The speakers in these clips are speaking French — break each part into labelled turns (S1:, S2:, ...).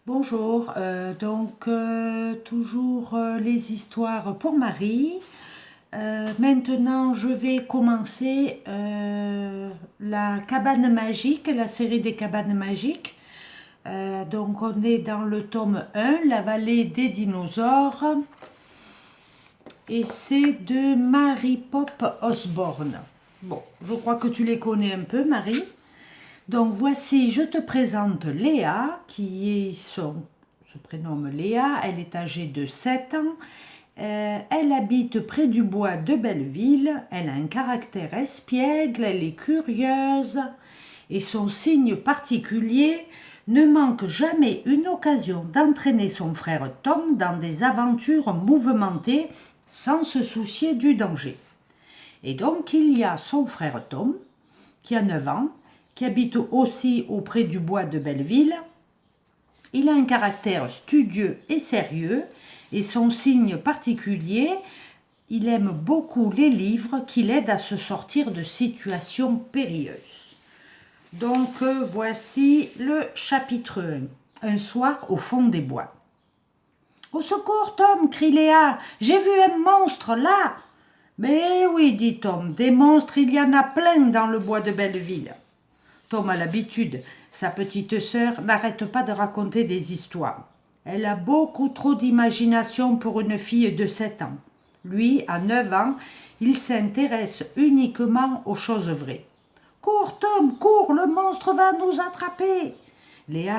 S1: Bonjour, toujours les histoires pour Marie. Maintenant, je vais commencer la cabane magique, la série des cabanes magiques. Donc, on est dans le tome 1, La vallée des dinosaures. Et c'est de Mary Pop Osborne. Bon, je crois que tu les connais un peu, Marie. Donc voici, je te présente Léa, se prénomme Léa, elle est âgée de 7 ans, elle habite près du bois de Belleville, elle a un caractère espiègle, elle est curieuse et son signe particulier ne manque jamais une occasion d'entraîner son frère Tom dans des aventures mouvementées sans se soucier du danger. Et donc il y a son frère Tom, qui a 9 ans, qui habite aussi auprès du bois de Belleville. Il a un caractère studieux et sérieux, et son signe particulier, il aime beaucoup les livres qui l'aident à se sortir de situations périlleuses. Donc voici le chapitre 1. Un soir au fond des bois. « Au secours, Tom !» crie Léa. « J'ai vu un monstre là !»« Mais oui, dit Tom, des monstres, il y en a plein dans le bois de Belleville. » Tom a l'habitude. Sa petite sœur n'arrête pas de raconter des histoires. Elle a beaucoup trop d'imagination pour une fille de 7 ans. Lui, à 9 ans, il s'intéresse uniquement aux choses vraies. « Cours, Tom, cours, le monstre va nous attraper !» Léa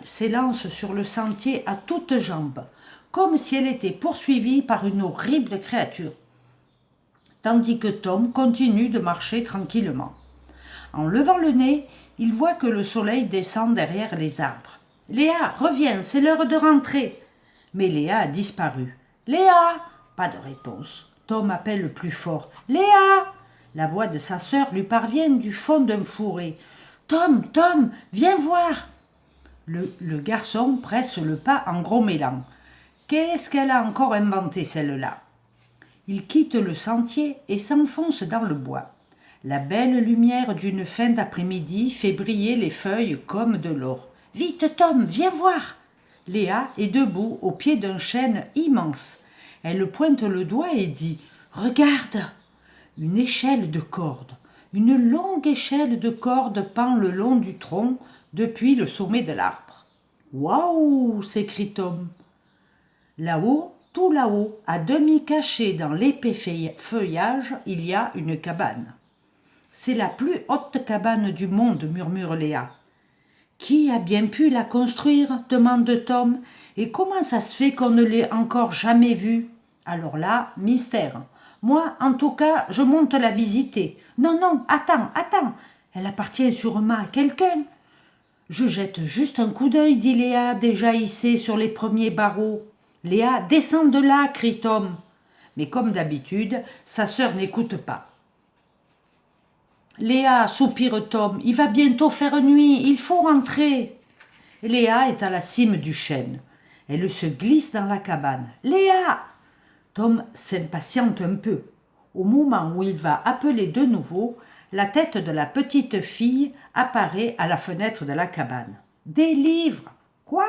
S1: s'élance sur le sentier à toutes jambes, comme si elle était poursuivie par une horrible créature, tandis que Tom continue de marcher tranquillement. En levant le nez, il voit que le soleil descend derrière les arbres. « Léa, reviens, c'est l'heure de rentrer !» Mais Léa a disparu. « Léa !» Pas de réponse. Tom appelle plus fort. « Léa !» La voix de sa sœur lui parvient du fond d'un fourré. « Tom, Tom, viens voir !» Le garçon presse le pas en grommelant. Qu'est-ce qu'elle a encore inventé, celle-là ? Il quitte le sentier et s'enfonce dans le bois. La belle lumière d'une fin d'après-midi fait briller les feuilles comme de l'or. « Vite, Tom, viens voir !» Léa est debout au pied d'un chêne immense. Elle pointe le doigt et dit « Regarde !» Une échelle de corde. Une longue échelle de corde pend le long du tronc depuis le sommet de l'arbre. « Waouh !» s'écrie Tom. Là-haut, tout là-haut, à demi caché dans l'épais feuillage, il y a une cabane. « C'est la plus haute cabane du monde, murmure Léa. « Qui a bien pu la construire ?» demande Tom. « Et comment ça se fait qu'on ne l'ait encore jamais vue ?» Alors là, mystère. Moi, en tout cas, je monte la visiter. Non, non, attends, elle appartient sûrement à quelqu'un. Je jette juste un coup d'œil, dit Léa, déjà hissée sur les premiers barreaux. Léa, descends de là, crie Tom. Mais comme d'habitude, sa sœur n'écoute pas. Léa, soupire Tom, il va bientôt faire nuit, il faut rentrer. Léa est à la cime du chêne. Elle se glisse dans la cabane. Léa! Tom s'impatiente un peu. Au moment où il va appeler de nouveau, la tête de la petite fille apparaît à la fenêtre de la cabane. Des livres! Quoi?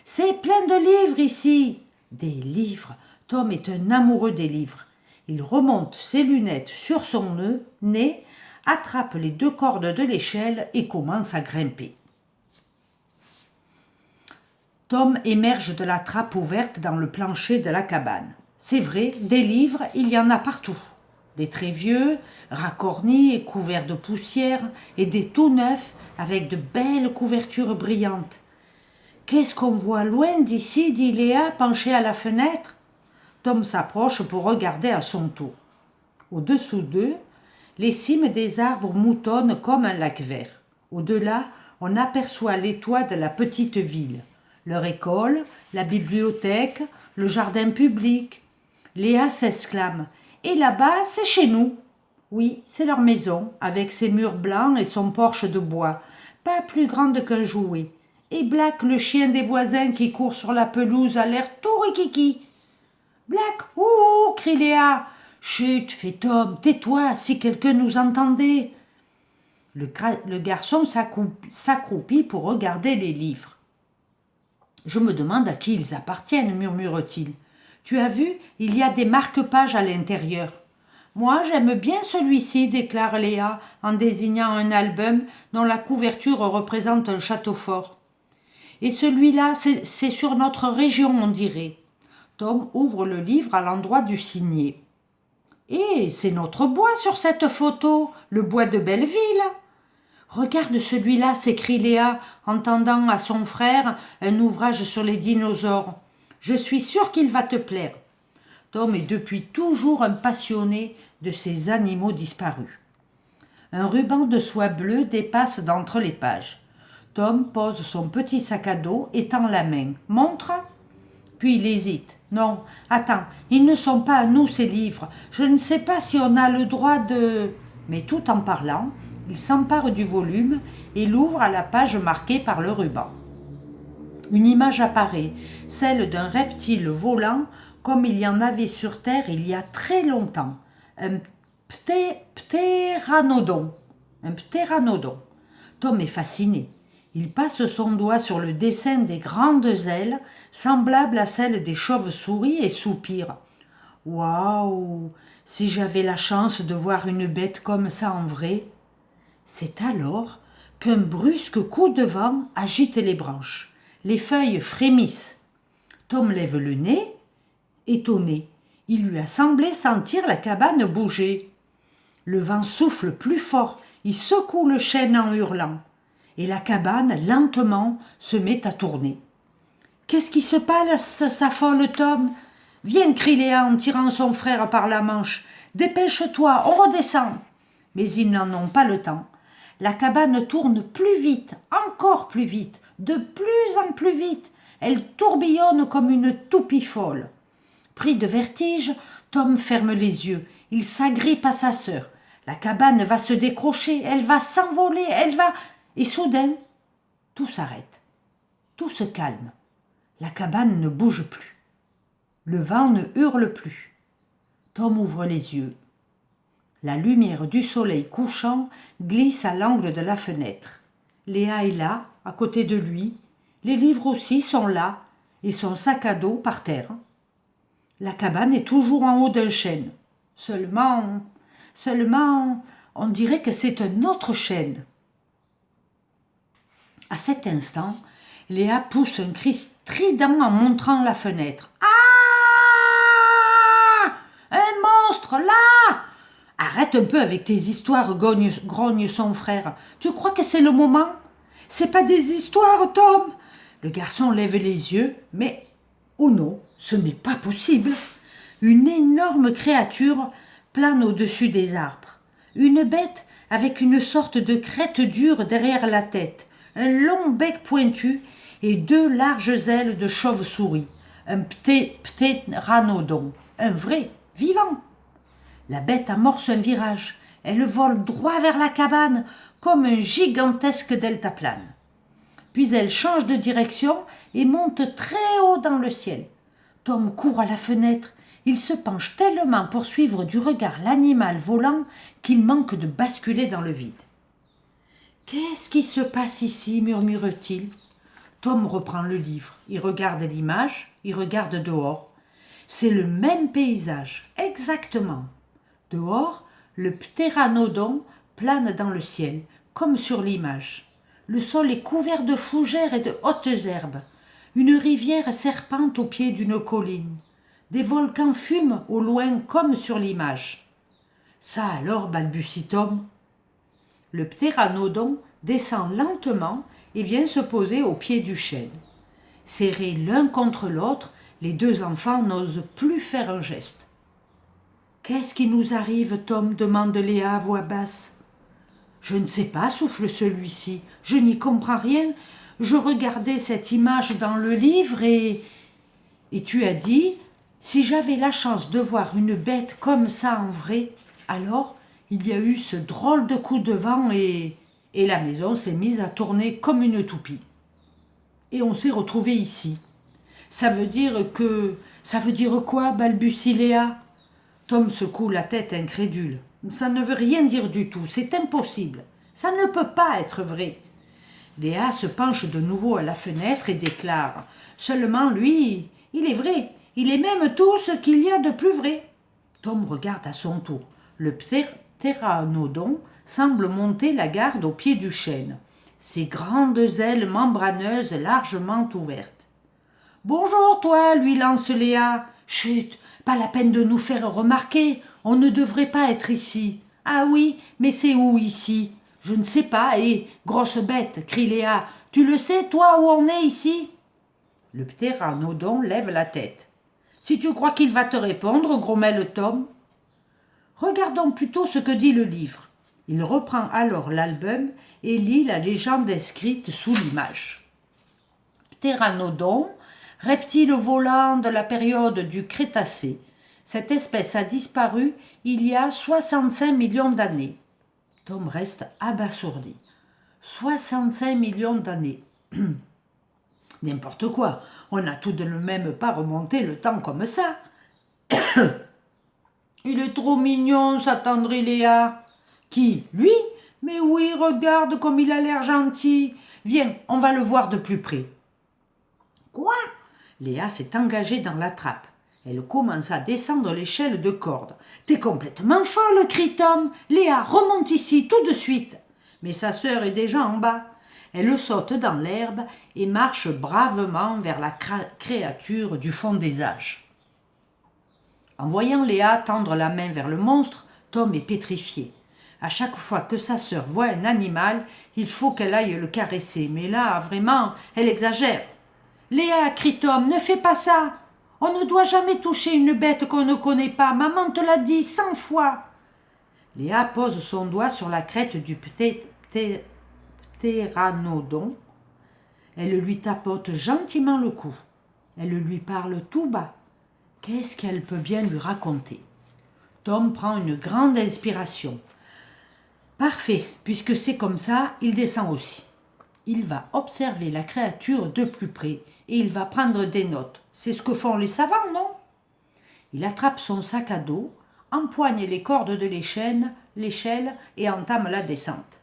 S1: C'est plein de livres ici! Des livres! Tom est un amoureux des livres. Il remonte ses lunettes sur son nez, attrape les 2 cordes de l'échelle et commence à grimper. Tom émerge de la trappe ouverte dans le plancher de la cabane. C'est vrai, des livres, il y en a partout. Des très vieux, racornis et couverts de poussière, et des tout neufs avec de belles couvertures brillantes. « Qu'est-ce qu'on voit loin d'ici ?» dit Léa, penchée à la fenêtre. Tom s'approche pour regarder à son tour. Au-dessous d'eux, les cimes des arbres moutonnent comme un lac vert. Au-delà, on aperçoit les toits de la petite ville, leur école, la bibliothèque, le jardin public. Léa s'exclame. « Et là-bas, c'est chez nous !» Oui, c'est leur maison, avec ses murs blancs et son porche de bois, pas plus grande qu'un jouet. Et Black, le chien des voisins qui court sur la pelouse, a l'air tout rikiki. « Black, ouh !» crie Léa. « Chut, fait Tom, tais-toi, si quelqu'un nous entendait. » Le garçon s'accroupit pour regarder les livres. Je me demande à qui ils appartiennent, murmure-t-il. Tu as vu, il y a des marque-pages à l'intérieur. Moi, j'aime bien celui-ci, déclare Léa en désignant un album dont la couverture représente un château fort. Et celui-là, c'est sur notre région, on dirait. Tom ouvre le livre à l'endroit du signet. Et c'est notre bois sur cette photo, le bois de Belleville. Regarde celui-là, s'écrie Léa en tendant à son frère un ouvrage sur les dinosaures. Je suis sûre qu'il va te plaire. Tom est depuis toujours un passionné de ces animaux disparus. Un ruban de soie bleue dépasse d'entre les pages. Tom pose son petit sac à dos et tend la main. Montre. Puis il hésite. Non, attends, ils ne sont pas à nous ces livres. Je ne sais pas si on a le droit de... Mais tout en parlant, il s'empare du volume et l'ouvre à la page marquée par le ruban. Une image apparaît, celle d'un reptile volant comme il y en avait sur Terre il y a très longtemps. Un ptéranodon. Un ptéranodon. Tom est fasciné. Il passe son doigt sur le dessin des grandes ailes, semblables à celles des chauves-souris, et soupire. Waouh! Si j'avais la chance de voir une bête comme ça en vrai. C'est alors qu'un brusque coup de vent agite les branches. Les feuilles frémissent. Tom lève le nez, étonné. Il lui a semblé sentir la cabane bouger. Le vent souffle plus fort, il secoue le chêne en hurlant. Et la cabane, lentement, se met à tourner. « Qu'est-ce qui se passe, s'affole Tom ? Viens, crie Léa en tirant son frère par la manche. Dépêche-toi, on redescend. » Mais ils n'en ont pas le temps. La cabane tourne plus vite, encore plus vite, de plus en plus vite. Elle tourbillonne comme une toupie folle. Pris de vertige, Tom ferme les yeux. Il s'agrippe à sa sœur. La cabane va se décrocher, elle va s'envoler, elle va... Et soudain, tout s'arrête. Tout se calme. La cabane ne bouge plus. Le vent ne hurle plus. Tom ouvre les yeux. La lumière du soleil couchant glisse à l'angle de la fenêtre. Léa est là, à côté de lui. Les livres aussi sont là, et son sac à dos par terre. La cabane est toujours en haut d'un chêne. Seulement, on dirait que c'est un autre chêne. À cet instant, Léa pousse un cri strident en montrant la fenêtre. « Ah ! Un monstre, là !»« Arrête un peu avec tes histoires, grogne son frère. Tu crois que c'est le moment ? C'est pas des histoires, Tom !» Le garçon lève les yeux, mais oh non, ce n'est pas possible. Une énorme créature plane au-dessus des arbres. Une bête avec une sorte de crête dure derrière la tête, un long bec pointu et deux larges ailes de chauve-souris. Un ptéranodon, un vrai, vivant. La bête amorce un virage. Elle vole droit vers la cabane, comme un gigantesque deltaplane. Puis elle change de direction et monte très haut dans le ciel. Tom court à la fenêtre. Il se penche tellement pour suivre du regard l'animal volant qu'il manque de basculer dans le vide. « Qu'est-ce qui se passe ici » murmure-t-il. Tom reprend le livre. Il regarde l'image, il regarde dehors. C'est le même paysage, exactement. Dehors, le ptéranodon plane dans le ciel, comme sur l'image. Le sol est couvert de fougères et de hautes herbes. Une rivière serpente au pied d'une colline. Des volcans fument au loin comme sur l'image. Ça alors, balbutie Tom. Le ptéranodon descend lentement et vient se poser au pied du chêne. Serrés l'un contre l'autre, les deux enfants n'osent plus faire un geste. « Qu'est-ce qui nous arrive, Tom » demande Léa à voix basse. « Je ne sais pas » souffle celui-ci. « Je n'y comprends rien. Je regardais cette image dans le livre et tu as dit, si j'avais la chance de voir une bête comme ça en vrai, alors il y a eu ce drôle de coup de vent et la maison s'est mise à tourner comme une toupie. Et on s'est retrouvés ici. Ça veut dire quoi, balbutie Léa. Tom secoue la tête incrédule. Ça ne veut rien dire du tout, c'est impossible. Ça ne peut pas être vrai. Léa se penche de nouveau à la fenêtre et déclare « Seulement lui, il est vrai, il est même tout ce qu'il y a de plus vrai. » Tom regarde à son tour. Le ptéranodon semble monter la garde au pied du chêne, ses grandes ailes membraneuses largement ouvertes. « Bonjour, toi, lui lance Léa. Chut, pas la peine de nous faire remarquer, on ne devrait pas être ici. Ah oui, mais c'est où ici? Je ne sais pas, et grosse bête, crie Léa. Tu le sais, toi, où on est ici? Le ptéranodon lève la tête. Si tu crois qu'il va te répondre, grommelle Tom. Regardons plutôt ce que dit le livre. Il reprend alors l'album et lit la légende inscrite sous l'image. Ptéranodon, reptile volant de la période du Crétacé. Cette espèce a disparu il y a 65 millions d'années. Tom reste abasourdi. 65 millions d'années. N'importe quoi, on n'a tout de même pas remonté le temps comme ça. Il est trop mignon, s'attendrit Léa. Qui? Lui? Mais oui, regarde comme il a l'air gentil. Viens, on va le voir de plus près. Quoi? Léa s'est engagée dans la trappe. Elle commence à descendre l'échelle de corde. T'es complètement folle, crie Tom. Léa, remonte ici tout de suite. Mais sa sœur est déjà en bas. Elle saute dans l'herbe et marche bravement vers la créature du fond des âges. En voyant Léa tendre la main vers le monstre, Tom est pétrifié. À chaque fois que sa sœur voit un animal, il faut qu'elle aille le caresser. Mais là, vraiment, elle exagère. « Léa, crie Tom, ne fais pas ça. On ne doit jamais toucher une bête qu'on ne connaît pas. Maman te l'a dit 100 fois. » Léa pose son doigt sur la crête du ptéranodon. Elle lui tapote gentiment le cou. Elle lui parle tout bas. Qu'est-ce qu'elle peut bien lui raconter? Tom prend une grande inspiration. Parfait, puisque c'est comme ça, il descend aussi. Il va observer la créature de plus près et il va prendre des notes. C'est ce que font les savants, non? Il attrape son sac à dos, empoigne les cordes de l'échelle et entame la descente.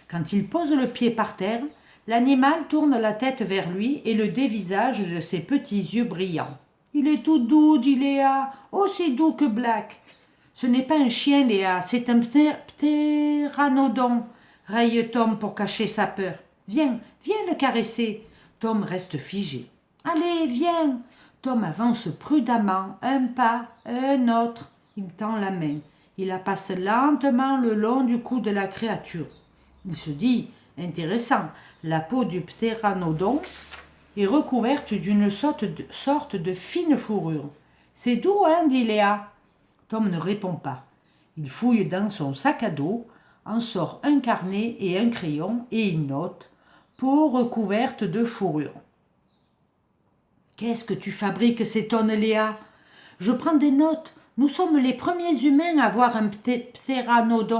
S1: Quand il pose le pied par terre, l'animal tourne la tête vers lui et le dévisage de ses petits yeux brillants. « Il est tout doux, dit Léa, aussi doux que Black. »« Ce n'est pas un chien, Léa, c'est un ptéranodon, » raille Tom pour cacher sa peur. « Viens, viens le caresser. » Tom reste figé. « Allez, viens !» Tom avance prudemment, un pas, un autre. Il tend la main. Il la passe lentement le long du cou de la créature. Il se dit, intéressant, la peau du ptéranodon est recouverte d'une sorte de fine fourrure. « C'est doux, hein, dit Léa. » Tom ne répond pas. Il fouille dans son sac à dos, en sort un carnet et un crayon et il note « peau recouverte de fourrure ». « Qu'est-ce que tu fabriques ?» s'étonne Léa. « Je prends des notes. Nous sommes les premiers humains à voir un ptéranodon.